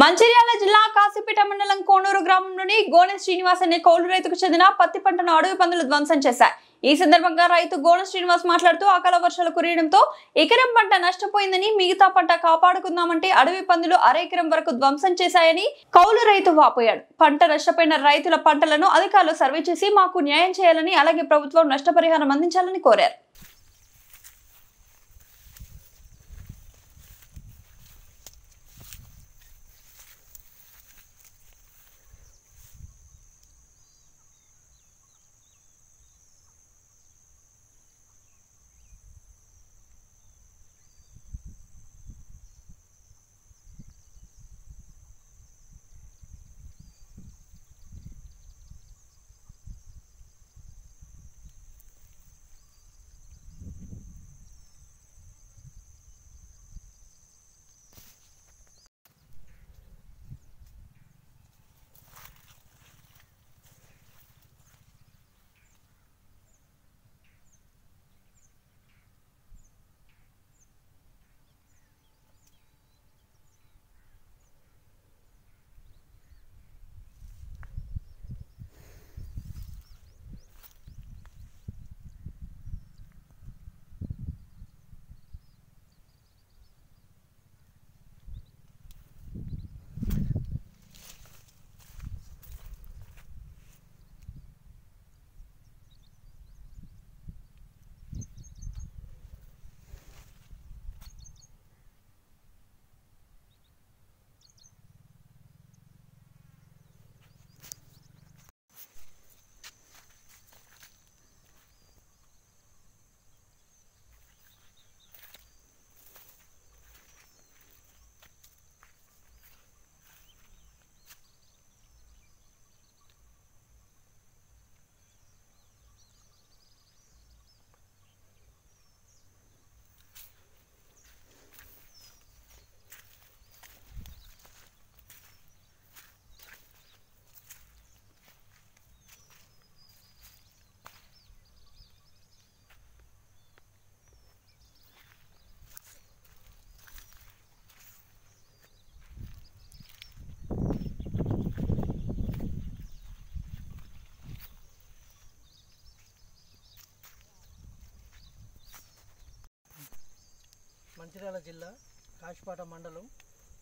మంచిర్యాల జిల్లా కాశీపేట మండలం కోనూరు గ్రామంలోని గోనె శ్రీనివాస్ అనే కౌలు రైతుకు చెందిన పత్తి పంటను అడవి పందులు ధ్వంసం చేశాయి. ఈ సందర్భంగా రైతు గోనె శ్రీనివాస్ మాట్లాడుతూ అకాల వర్షాలు కురియడంతో ఎకరం పంట నష్టపోయిందని, మిగతా పంట కాపాడుకుందామంటే అడవి పందులు అరెకరం వరకు ధ్వంసం చేశాయని కౌలు రైతు వాపోయాడు. పంట నష్టపోయిన రైతుల పంటలను అధికారులు సర్వే చేసి మాకు న్యాయం చేయాలని, అలాగే ప్రభుత్వం నష్టపరిహారం అందించాలని కోరారు. మంచిర్యాల జిల్లా కాశీపేట మండలం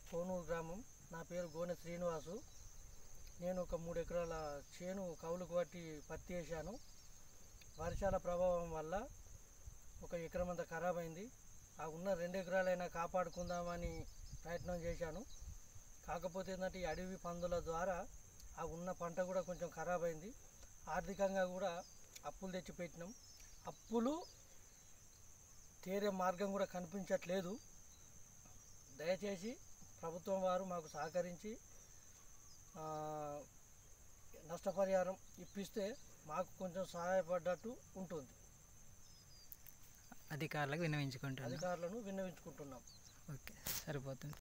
కోనూరు గ్రామం. నా పేరు గోనె శ్రీనివాసు. నేను ఒక 3 ఎకరాల చేను కౌలుకు పట్టి పత్తి వేసాను. వర్షాల ప్రభావం వల్ల ఒక ఎకరం అంతా ఖరాబ్ అయింది. ఆ ఉన్న 2 ఎకరాలైనా కాపాడుకుందామని ప్రయత్నం చేశాను. కాకపోతే ఏంటంటే ఈ అడవి పందుల ద్వారా ఆ ఉన్న పంట కూడా కొంచెం ఖరాబ్ అయింది. ఆర్థికంగా కూడా అప్పులు తెచ్చిపెట్టినాం. అప్పులు తీరే మార్గం కూడా కనిపించట్లేదు. దయచేసి ప్రభుత్వం వారు మాకు సహకరించి నష్టపరిహారం ఇప్పిస్తే మాకు కొంచెం సహాయపడ్డట్టు ఉంటుంది. అధికారులను విన్నవించుకుంటున్నాం. ఓకే, సరిపోతుంది.